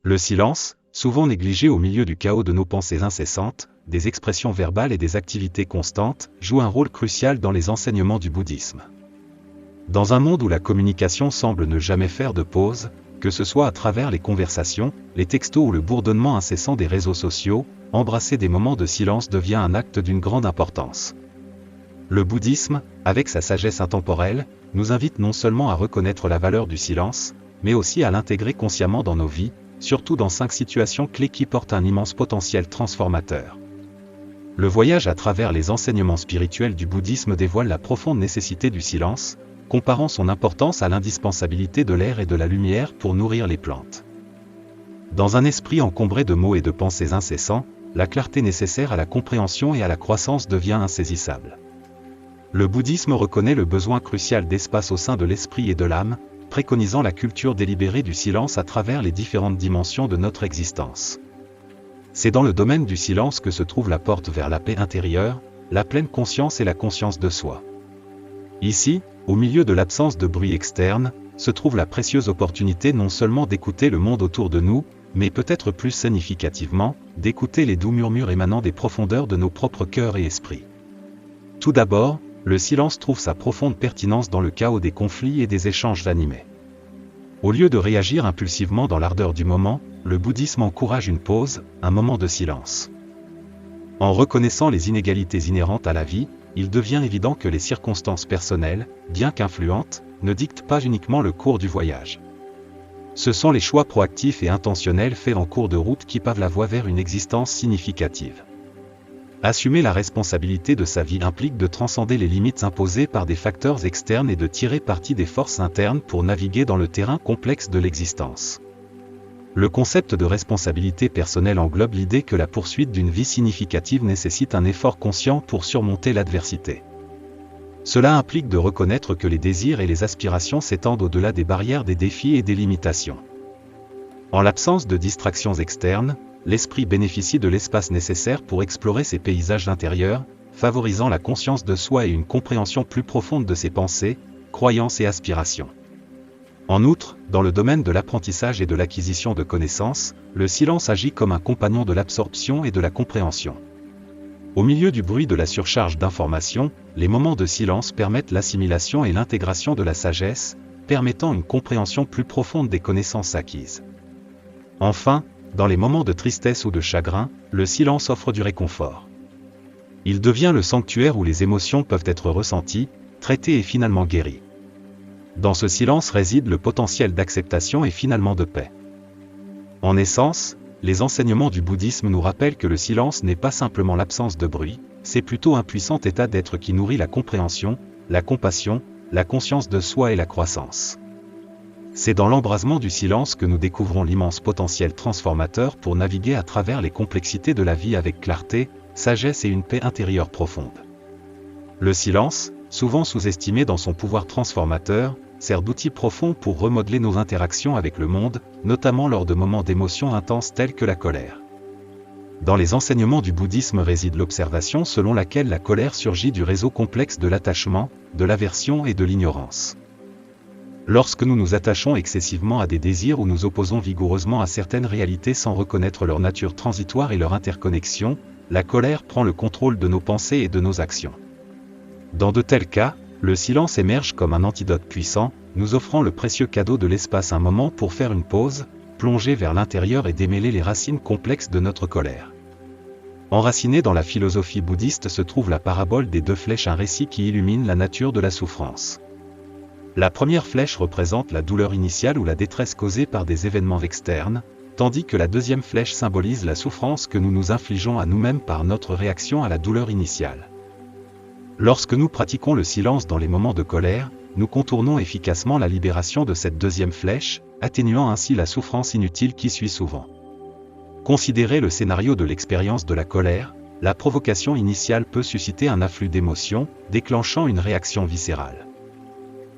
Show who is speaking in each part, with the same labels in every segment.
Speaker 1: Le silence, souvent négligé au milieu du chaos de nos pensées incessantes, des expressions verbales et des activités constantes, joue un rôle crucial dans les enseignements du bouddhisme. Dans un monde où la communication semble ne jamais faire de pause, que ce soit à travers les conversations, les textos ou le bourdonnement incessant des réseaux sociaux, embrasser des moments de silence devient un acte d'une grande importance. Le bouddhisme, avec sa sagesse intemporelle, nous invite non seulement à reconnaître la valeur du silence, mais aussi à l'intégrer consciemment dans nos vies, surtout dans 5 situations clés qui portent un immense potentiel transformateur. Le voyage à travers les enseignements spirituels du bouddhisme dévoile la profonde nécessité du silence, comparant son importance à l'indispensabilité de l'air et de la lumière pour nourrir les plantes. Dans un esprit encombré de mots et de pensées incessants, la clarté nécessaire à la compréhension et à la croissance devient insaisissable. Le bouddhisme reconnaît le besoin crucial d'espace au sein de l'esprit et de l'âme, préconisant la culture délibérée du silence à travers les différentes dimensions de notre existence. C'est dans le domaine du silence que se trouve la porte vers la paix intérieure, la pleine conscience et la conscience de soi. Ici, au milieu de l'absence de bruit externe, se trouve la précieuse opportunité non seulement d'écouter le monde autour de nous, mais peut-être plus significativement, d'écouter les doux murmures émanant des profondeurs de nos propres cœurs et esprits. Tout d'abord, le silence trouve sa profonde pertinence dans le chaos des conflits et des échanges animés. Au lieu de réagir impulsivement dans l'ardeur du moment, le bouddhisme encourage une pause, un moment de silence. En reconnaissant les inégalités inhérentes à la vie, il devient évident que les circonstances personnelles, bien qu'influentes, ne dictent pas uniquement le cours du voyage. Ce sont les choix proactifs et intentionnels faits en cours de route qui pavent la voie vers une existence significative. Assumer la responsabilité de sa vie implique de transcender les limites imposées par des facteurs externes et de tirer parti des forces internes pour naviguer dans le terrain complexe de l'existence. Le concept de responsabilité personnelle englobe l'idée que la poursuite d'une vie significative nécessite un effort conscient pour surmonter l'adversité. Cela implique de reconnaître que les désirs et les aspirations s'étendent au-delà des barrières des défis et des limitations. En l'absence de distractions externes, l'esprit bénéficie de l'espace nécessaire pour explorer ses paysages intérieurs, favorisant la conscience de soi et une compréhension plus profonde de ses pensées, croyances et aspirations. En outre, dans le domaine de l'apprentissage et de l'acquisition de connaissances, le silence agit comme un compagnon de l'absorption et de la compréhension. Au milieu du bruit de la surcharge d'informations, les moments de silence permettent l'assimilation et l'intégration de la sagesse, permettant une compréhension plus profonde des connaissances acquises. Enfin, dans les moments de tristesse ou de chagrin, le silence offre du réconfort. Il devient le sanctuaire où les émotions peuvent être ressenties, traitées et finalement guéries. Dans ce silence réside le potentiel d'acceptation et finalement de paix. En essence, les enseignements du bouddhisme nous rappellent que le silence n'est pas simplement l'absence de bruit, c'est plutôt un puissant état d'être qui nourrit la compréhension, la compassion, la conscience de soi et la croissance. C'est dans l'embrasement du silence que nous découvrons l'immense potentiel transformateur pour naviguer à travers les complexités de la vie avec clarté, sagesse et une paix intérieure profonde. Le silence, souvent sous-estimé dans son pouvoir transformateur, sert d'outil profond pour remodeler nos interactions avec le monde, notamment lors de moments d'émotions intenses tels que la colère. Dans les enseignements du bouddhisme réside l'observation selon laquelle la colère surgit du réseau complexe de l'attachement, de l'aversion et de l'ignorance. Lorsque nous nous attachons excessivement à des désirs ou nous opposons vigoureusement à certaines réalités sans reconnaître leur nature transitoire et leur interconnexion, la colère prend le contrôle de nos pensées et de nos actions. Dans de tels cas, le silence émerge comme un antidote puissant, nous offrant le précieux cadeau de l'espace un moment pour faire une pause, plonger vers l'intérieur et démêler les racines complexes de notre colère. Enracinée dans la philosophie bouddhiste se trouve la parabole des 2 flèches, un récit qui illumine la nature de la souffrance. La première flèche représente la douleur initiale ou la détresse causée par des événements externes, tandis que la deuxième flèche symbolise la souffrance que nous nous infligeons à nous-mêmes par notre réaction à la douleur initiale. Lorsque nous pratiquons le silence dans les moments de colère, nous contournons efficacement la libération de cette deuxième flèche, atténuant ainsi la souffrance inutile qui suit souvent. Considérez le scénario de l'expérience de la colère, la provocation initiale peut susciter un afflux d'émotions, déclenchant une réaction viscérale.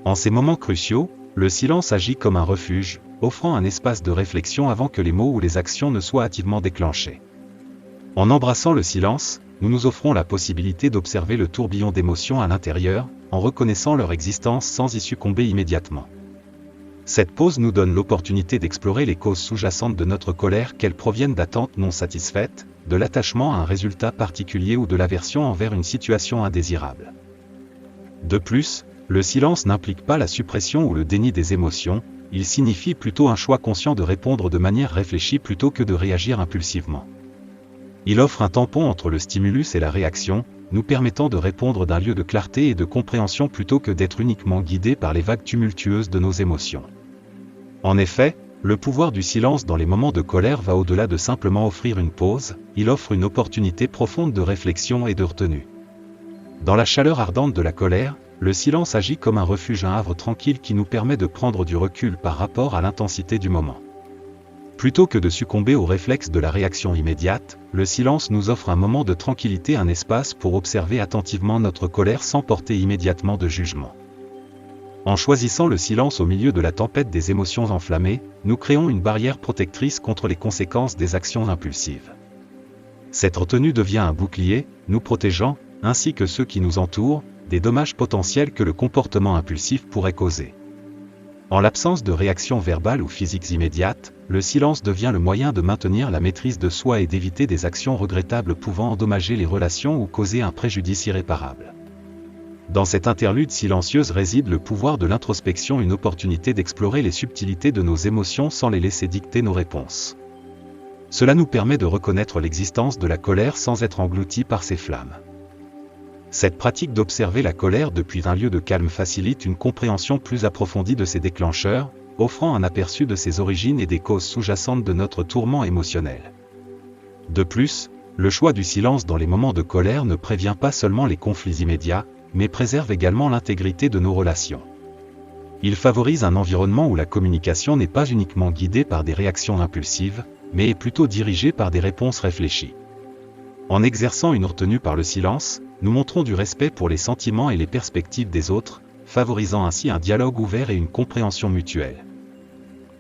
Speaker 1: En ces moments cruciaux, le silence agit comme un refuge, offrant un espace de réflexion avant que les mots ou les actions ne soient hâtivement déclenchés. En embrassant le silence, nous nous offrons la possibilité d'observer le tourbillon d'émotions à l'intérieur, en reconnaissant leur existence sans y succomber immédiatement. Cette pause nous donne l'opportunité d'explorer les causes sous-jacentes de notre colère, qu'elles proviennent d'attentes non satisfaites, de l'attachement à un résultat particulier ou de l'aversion envers une situation indésirable. De plus, le silence n'implique pas la suppression ou le déni des émotions, il signifie plutôt un choix conscient de répondre de manière réfléchie plutôt que de réagir impulsivement. Il offre un tampon entre le stimulus et la réaction, nous permettant de répondre d'un lieu de clarté et de compréhension plutôt que d'être uniquement guidé par les vagues tumultueuses de nos émotions. En effet, le pouvoir du silence dans les moments de colère va au-delà de simplement offrir une pause, il offre une opportunité profonde de réflexion et de retenue. Dans la chaleur ardente de la colère, le silence agit comme un refuge, un havre tranquille qui nous permet de prendre du recul par rapport à l'intensité du moment. Plutôt que de succomber au réflexe de la réaction immédiate, le silence nous offre un moment de tranquillité, un espace pour observer attentivement notre colère sans porter immédiatement de jugement. En choisissant le silence au milieu de la tempête des émotions enflammées, nous créons une barrière protectrice contre les conséquences des actions impulsives. Cette retenue devient un bouclier, nous protégeant, ainsi que ceux qui nous entourent, des dommages potentiels que le comportement impulsif pourrait causer. En l'absence de réactions verbales ou physiques immédiates, le silence devient le moyen de maintenir la maîtrise de soi et d'éviter des actions regrettables pouvant endommager les relations ou causer un préjudice irréparable. Dans cette interlude silencieuse réside le pouvoir de l'introspection, une opportunité d'explorer les subtilités de nos émotions sans les laisser dicter nos réponses. Cela nous permet de reconnaître l'existence de la colère sans être englouti par ses flammes. Cette pratique d'observer la colère depuis un lieu de calme facilite une compréhension plus approfondie de ses déclencheurs, offrant un aperçu de ses origines et des causes sous-jacentes de notre tourment émotionnel. De plus, le choix du silence dans les moments de colère ne prévient pas seulement les conflits immédiats, mais préserve également l'intégrité de nos relations. Il favorise un environnement où la communication n'est pas uniquement guidée par des réactions impulsives, mais est plutôt dirigée par des réponses réfléchies. En exerçant une retenue par le silence, nous montrons du respect pour les sentiments et les perspectives des autres, favorisant ainsi un dialogue ouvert et une compréhension mutuelle.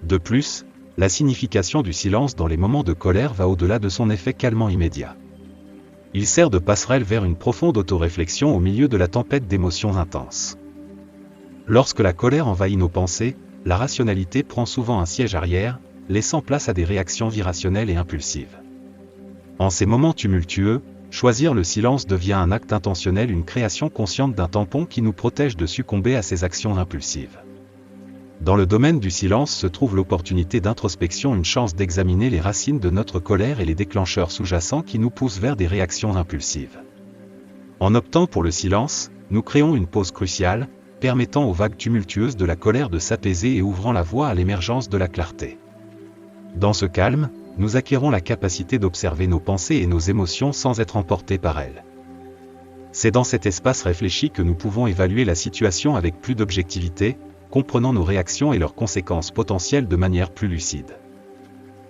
Speaker 1: De plus, la signification du silence dans les moments de colère va au-delà de son effet calmant immédiat. Il sert de passerelle vers une profonde autoréflexion au milieu de la tempête d'émotions intenses. Lorsque la colère envahit nos pensées, la rationalité prend souvent un siège arrière, laissant place à des réactions irrationnelles et impulsives. En ces moments tumultueux, choisir le silence devient un acte intentionnel, une création consciente d'un tampon qui nous protège de succomber à ces actions impulsives. Dans le domaine du silence se trouve l'opportunité d'introspection, une chance d'examiner les racines de notre colère et les déclencheurs sous-jacents qui nous poussent vers des réactions impulsives. En optant pour le silence, nous créons une pause cruciale, permettant aux vagues tumultueuses de la colère de s'apaiser et ouvrant la voie à l'émergence de la clarté. Dans ce calme, nous acquérons la capacité d'observer nos pensées et nos émotions sans être emportés par elles. C'est dans cet espace réfléchi que nous pouvons évaluer la situation avec plus d'objectivité, comprenant nos réactions et leurs conséquences potentielles de manière plus lucide.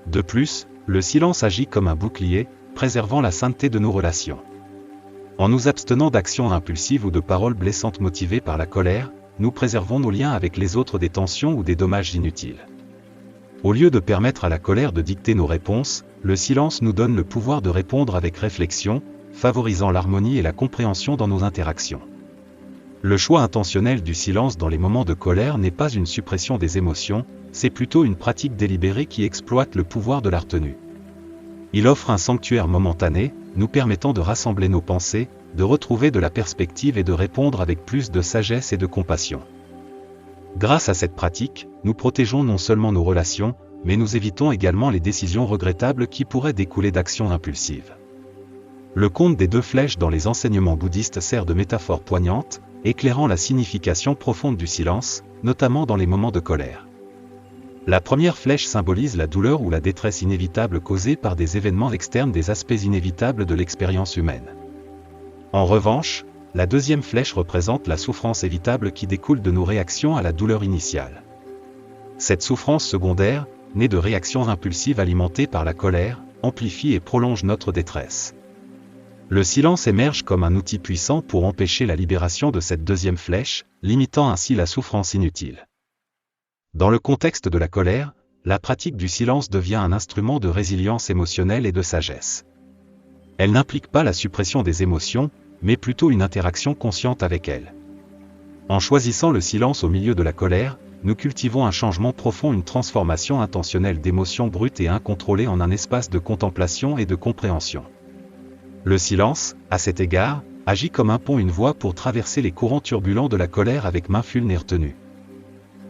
Speaker 1: De plus, le silence agit comme un bouclier, préservant la sainteté de nos relations. En nous abstenant d'actions impulsives ou de paroles blessantes motivées par la colère, nous préservons nos liens avec les autres des tensions ou des dommages inutiles. Au lieu de permettre à la colère de dicter nos réponses, le silence nous donne le pouvoir de répondre avec réflexion, favorisant l'harmonie et la compréhension dans nos interactions. Le choix intentionnel du silence dans les moments de colère n'est pas une suppression des émotions, c'est plutôt une pratique délibérée qui exploite le pouvoir de la retenue. Il offre un sanctuaire momentané, nous permettant de rassembler nos pensées, de retrouver de la perspective et de répondre avec plus de sagesse et de compassion. Grâce à cette pratique, nous protégeons non seulement nos relations, mais nous évitons également les décisions regrettables qui pourraient découler d'actions impulsives. Le conte des deux flèches dans les enseignements bouddhistes sert de métaphore poignante, éclairant la signification profonde du silence, notamment dans les moments de colère. La première flèche symbolise la douleur ou la détresse inévitable causée par des événements externes, des aspects inévitables de l'expérience humaine. En revanche, la deuxième flèche représente la souffrance évitable qui découle de nos réactions à la douleur initiale. Cette souffrance secondaire, née de réactions impulsives alimentées par la colère, amplifie et prolonge notre détresse. Le silence émerge comme un outil puissant pour empêcher la libération de cette deuxième flèche, limitant ainsi la souffrance inutile. Dans le contexte de la colère, la pratique du silence devient un instrument de résilience émotionnelle et de sagesse. Elle n'implique pas la suppression des émotions, mais plutôt une interaction consciente avec elles. En choisissant le silence au milieu de la colère, nous cultivons un changement profond, une transformation intentionnelle d'émotions brutes et incontrôlées en un espace de contemplation et de compréhension. Le silence, à cet égard, agit comme un pont, une voie pour traverser les courants turbulents de la colère avec mindfulness et retenue.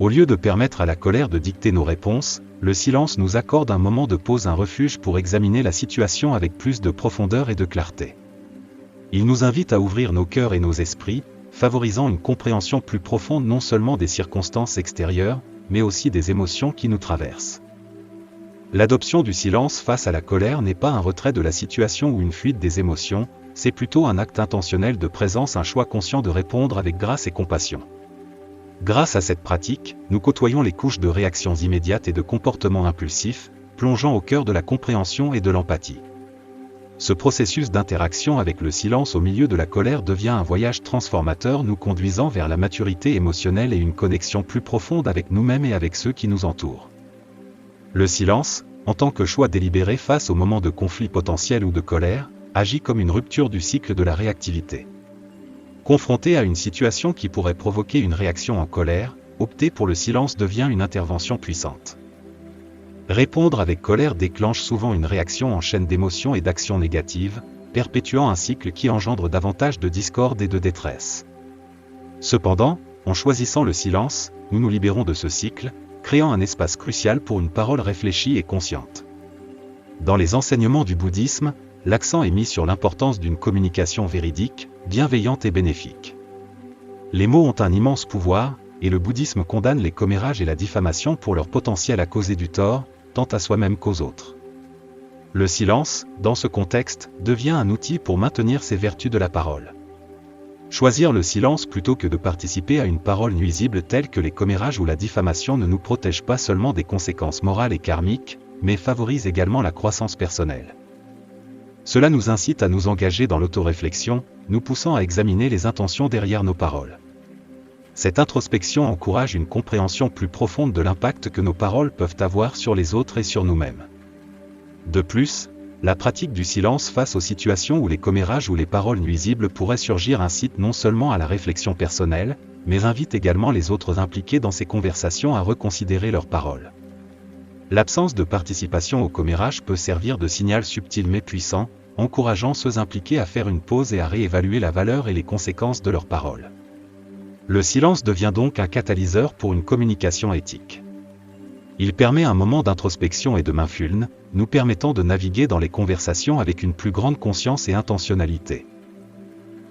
Speaker 1: Au lieu de permettre à la colère de dicter nos réponses, le silence nous accorde un moment de pause, un refuge pour examiner la situation avec plus de profondeur et de clarté. Il nous invite à ouvrir nos cœurs et nos esprits, favorisant une compréhension plus profonde non seulement des circonstances extérieures, mais aussi des émotions qui nous traversent. L'adoption du silence face à la colère n'est pas un retrait de la situation ou une fuite des émotions, c'est plutôt un acte intentionnel de présence, un choix conscient de répondre avec grâce et compassion. Grâce à cette pratique, nous côtoyons les couches de réactions immédiates et de comportements impulsifs, plongeant au cœur de la compréhension et de l'empathie. Ce processus d'interaction avec le silence au milieu de la colère devient un voyage transformateur, nous conduisant vers la maturité émotionnelle et une connexion plus profonde avec nous-mêmes et avec ceux qui nous entourent. Le silence, en tant que choix délibéré face aux moments de conflit potentiel ou de colère, agit comme une rupture du cycle de la réactivité. Confronté à une situation qui pourrait provoquer une réaction en colère, opter pour le silence devient une intervention puissante. Répondre avec colère déclenche souvent une réaction en chaîne d'émotions et d'actions négatives, perpétuant un cycle qui engendre davantage de discorde et de détresse. Cependant, en choisissant le silence, nous nous libérons de ce cycle, créant un espace crucial pour une parole réfléchie et consciente. Dans les enseignements du bouddhisme, l'accent est mis sur l'importance d'une communication véridique, bienveillante et bénéfique. Les mots ont un immense pouvoir, et le bouddhisme condamne les commérages et la diffamation pour leur potentiel à causer du tort, tant à soi-même qu'aux autres. Le silence, dans ce contexte, devient un outil pour maintenir ces vertus de la parole. Choisir le silence plutôt que de participer à une parole nuisible telle que les commérages ou la diffamation ne nous protège pas seulement des conséquences morales et karmiques, mais favorise également la croissance personnelle. Cela nous incite à nous engager dans l'autoréflexion, nous poussant à examiner les intentions derrière nos paroles. Cette introspection encourage une compréhension plus profonde de l'impact que nos paroles peuvent avoir sur les autres et sur nous-mêmes. De plus, la pratique du silence face aux situations où les commérages ou les paroles nuisibles pourraient surgir incite non seulement à la réflexion personnelle, mais invite également les autres impliqués dans ces conversations à reconsidérer leurs paroles. L'absence de participation au commérage peut servir de signal subtil mais puissant, encourageant ceux impliqués à faire une pause et à réévaluer la valeur et les conséquences de leurs paroles. Le silence devient donc un catalyseur pour une communication éthique. Il permet un moment d'introspection et de mindfulness, nous permettant de naviguer dans les conversations avec une plus grande conscience et intentionnalité.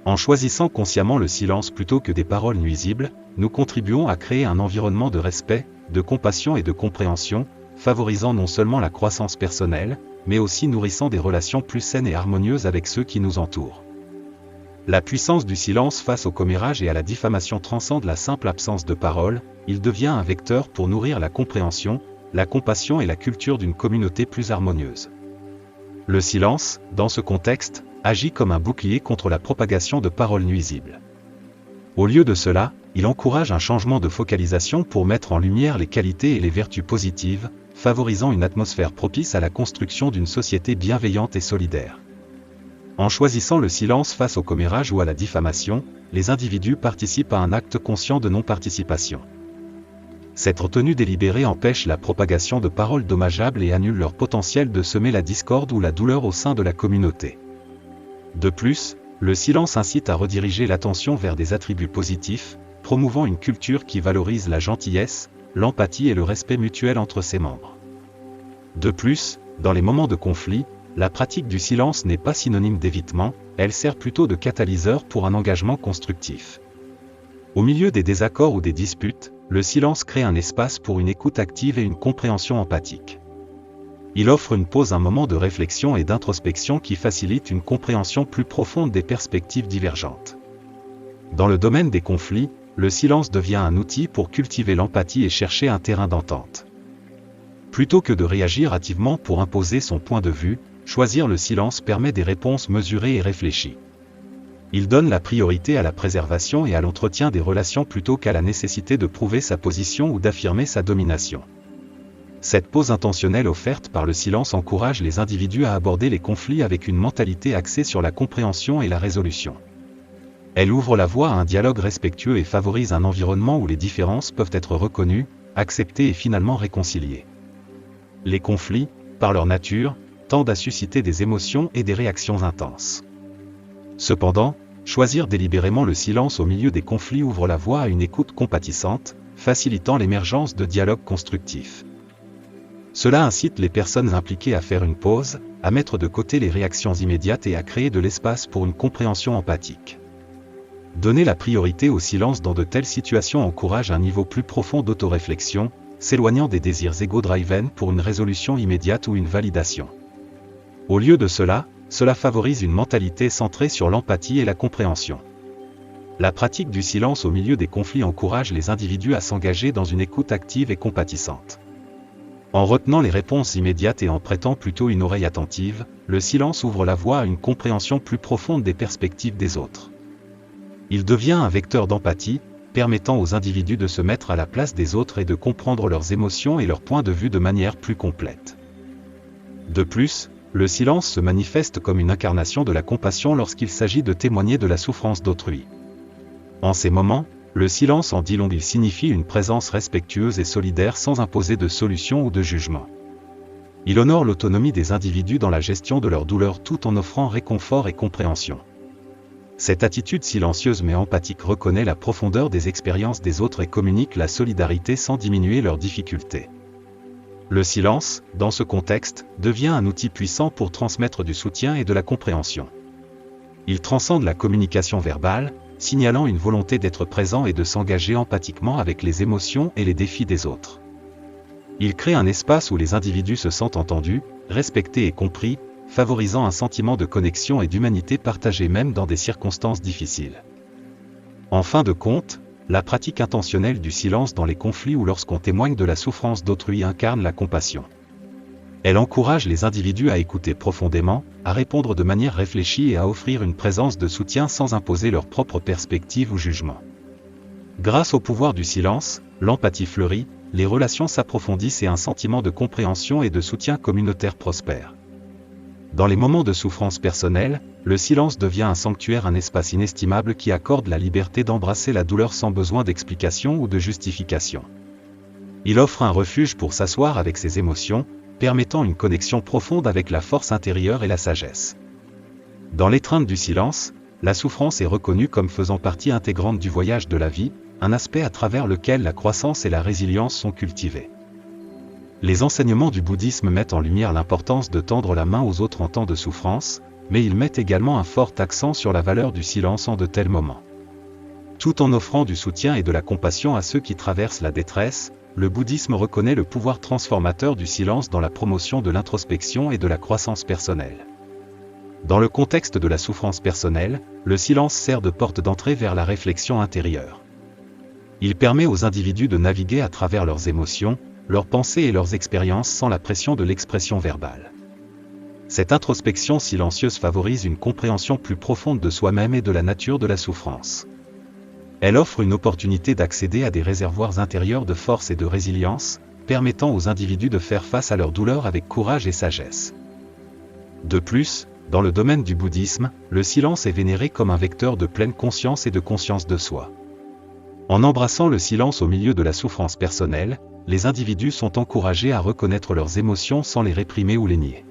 Speaker 1: En choisissant consciemment le silence plutôt que des paroles nuisibles, nous contribuons à créer un environnement de respect, de compassion et de compréhension, favorisant non seulement la croissance personnelle, mais aussi nourrissant des relations plus saines et harmonieuses avec ceux qui nous entourent. La puissance du silence face au commérage et à la diffamation transcende la simple absence de parole, il devient un vecteur pour nourrir la compréhension, la compassion et la culture d'une communauté plus harmonieuse. Le silence, dans ce contexte, agit comme un bouclier contre la propagation de paroles nuisibles. Au lieu de cela, il encourage un changement de focalisation pour mettre en lumière les qualités et les vertus positives, favorisant une atmosphère propice à la construction d'une société bienveillante et solidaire. En choisissant le silence face au commérage ou à la diffamation, les individus participent à un acte conscient de non-participation. Cette retenue délibérée empêche la propagation de paroles dommageables et annule leur potentiel de semer la discorde ou la douleur au sein de la communauté. De plus, le silence incite à rediriger l'attention vers des attributs positifs, promouvant une culture qui valorise la gentillesse, l'empathie et le respect mutuel entre ses membres. De plus, dans les moments de conflit, la pratique du silence n'est pas synonyme d'évitement, elle sert plutôt de catalyseur pour un engagement constructif. Au milieu des désaccords ou des disputes, le silence crée un espace pour une écoute active et une compréhension empathique. Il offre une pause, un moment de réflexion et d'introspection qui facilite une compréhension plus profonde des perspectives divergentes. Dans le domaine des conflits, le silence devient un outil pour cultiver l'empathie et chercher un terrain d'entente. Plutôt que de réagir hâtivement pour imposer son point de vue, choisir le silence permet des réponses mesurées et réfléchies. Il donne la priorité à la préservation et à l'entretien des relations plutôt qu'à la nécessité de prouver sa position ou d'affirmer sa domination. Cette pause intentionnelle offerte par le silence encourage les individus à aborder les conflits avec une mentalité axée sur la compréhension et la résolution. Elle ouvre la voie à un dialogue respectueux et favorise un environnement où les différences peuvent être reconnues, acceptées et finalement réconciliées. Les conflits, par leur nature, tendent à susciter des émotions et des réactions intenses. Cependant, choisir délibérément le silence au milieu des conflits ouvre la voie à une écoute compatissante, facilitant l'émergence de dialogues constructifs. Cela incite les personnes impliquées à faire une pause, à mettre de côté les réactions immédiates et à créer de l'espace pour une compréhension empathique. Donner la priorité au silence dans de telles situations encourage un niveau plus profond d'autoréflexion, s'éloignant des désirs égo-driven pour une résolution immédiate ou une validation. Au lieu de cela favorise une mentalité centrée sur l'empathie et la compréhension. La pratique du silence au milieu des conflits encourage les individus à s'engager dans une écoute active et compatissante. En retenant les réponses immédiates et en prêtant plutôt une oreille attentive, le silence ouvre la voie à une compréhension plus profonde des perspectives des autres. Il devient un vecteur d'empathie, permettant aux individus de se mettre à la place des autres et de comprendre leurs émotions et leurs points de vue de manière plus complète. De plus, le silence se manifeste comme une incarnation de la compassion lorsqu'il s'agit de témoigner de la souffrance d'autrui. En ces moments, le silence en dit long, il signifie une présence respectueuse et solidaire sans imposer de solution ou de jugement. Il honore l'autonomie des individus dans la gestion de leur douleur tout en offrant réconfort et compréhension. Cette attitude silencieuse mais empathique reconnaît la profondeur des expériences des autres et communique la solidarité sans diminuer leurs difficultés. Le silence, dans ce contexte, devient un outil puissant pour transmettre du soutien et de la compréhension. Il transcende la communication verbale, signalant une volonté d'être présent et de s'engager empathiquement avec les émotions et les défis des autres. Il crée un espace où les individus se sentent entendus, respectés et compris, favorisant un sentiment de connexion et d'humanité partagée même dans des circonstances difficiles. En fin de compte, la pratique intentionnelle du silence dans les conflits ou lorsqu'on témoigne de la souffrance d'autrui incarne la compassion. Elle encourage les individus à écouter profondément, à répondre de manière réfléchie et à offrir une présence de soutien sans imposer leur propre perspective ou jugement. Grâce au pouvoir du silence, l'empathie fleurit, les relations s'approfondissent et un sentiment de compréhension et de soutien communautaire prospère. Dans les moments de souffrance personnelle, le silence devient un sanctuaire, un espace inestimable qui accorde la liberté d'embrasser la douleur sans besoin d'explication ou de justification. Il offre un refuge pour s'asseoir avec ses émotions, permettant une connexion profonde avec la force intérieure et la sagesse. Dans l'étreinte du silence, la souffrance est reconnue comme faisant partie intégrante du voyage de la vie, un aspect à travers lequel la croissance et la résilience sont cultivées. Les enseignements du bouddhisme mettent en lumière l'importance de tendre la main aux autres en temps de souffrance, mais ils mettent également un fort accent sur la valeur du silence en de tels moments. Tout en offrant du soutien et de la compassion à ceux qui traversent la détresse, le bouddhisme reconnaît le pouvoir transformateur du silence dans la promotion de l'introspection et de la croissance personnelle. Dans le contexte de la souffrance personnelle, le silence sert de porte d'entrée vers la réflexion intérieure. Il permet aux individus de naviguer à travers leurs émotions, leurs pensées et leurs expériences sans la pression de l'expression verbale. Cette introspection silencieuse favorise une compréhension plus profonde de soi-même et de la nature de la souffrance. Elle offre une opportunité d'accéder à des réservoirs intérieurs de force et de résilience, permettant aux individus de faire face à leurs douleurs avec courage et sagesse. De plus, dans le domaine du bouddhisme, le silence est vénéré comme un vecteur de pleine conscience et de conscience de soi. En embrassant le silence au milieu de la souffrance personnelle, les individus sont encouragés à reconnaître leurs émotions sans les réprimer ou les nier.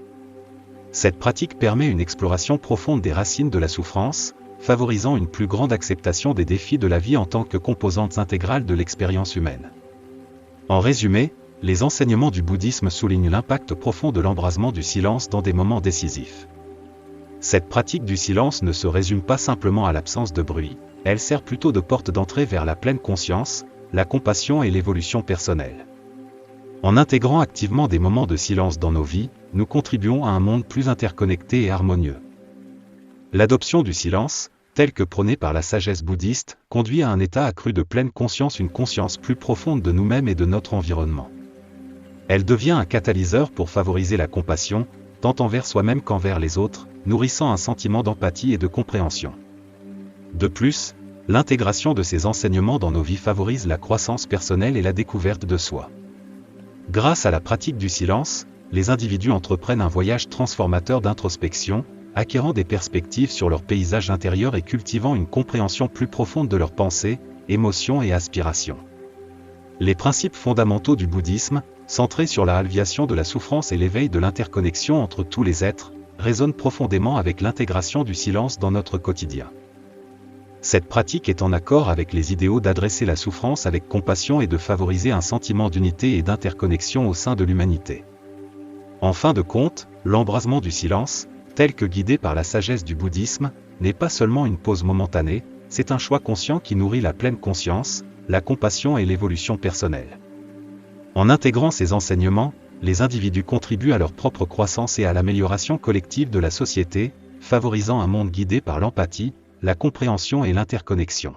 Speaker 1: Cette pratique permet une exploration profonde des racines de la souffrance, favorisant une plus grande acceptation des défis de la vie en tant que composantes intégrales de l'expérience humaine. En résumé, les enseignements du bouddhisme soulignent l'impact profond de l'embrasement du silence dans des moments décisifs. Cette pratique du silence ne se résume pas simplement à l'absence de bruit, elle sert plutôt de porte d'entrée vers la pleine conscience, la compassion et l'évolution personnelle. En intégrant activement des moments de silence dans nos vies, nous contribuons à un monde plus interconnecté et harmonieux. L'adoption du silence, telle que prônée par la sagesse bouddhiste, conduit à un état accru de pleine conscience, une conscience plus profonde de nous-mêmes et de notre environnement. Elle devient un catalyseur pour favoriser la compassion, tant envers soi-même qu'envers les autres, nourrissant un sentiment d'empathie et de compréhension. De plus, l'intégration de ces enseignements dans nos vies favorise la croissance personnelle et la découverte de soi. Grâce à la pratique du silence, les individus entreprennent un voyage transformateur d'introspection, acquérant des perspectives sur leur paysage intérieur et cultivant une compréhension plus profonde de leurs pensées, émotions et aspirations. Les principes fondamentaux du bouddhisme, centrés sur la halviation de la souffrance et l'éveil de l'interconnexion entre tous les êtres, résonnent profondément avec l'intégration du silence dans notre quotidien. Cette pratique est en accord avec les idéaux d'adresser la souffrance avec compassion et de favoriser un sentiment d'unité et d'interconnexion au sein de l'humanité. En fin de compte, l'embrasement du silence, tel que guidé par la sagesse du bouddhisme, n'est pas seulement une pause momentanée, c'est un choix conscient qui nourrit la pleine conscience, la compassion et l'évolution personnelle. En intégrant ces enseignements, les individus contribuent à leur propre croissance et à l'amélioration collective de la société, favorisant un monde guidé par l'empathie, la compréhension et l'interconnexion.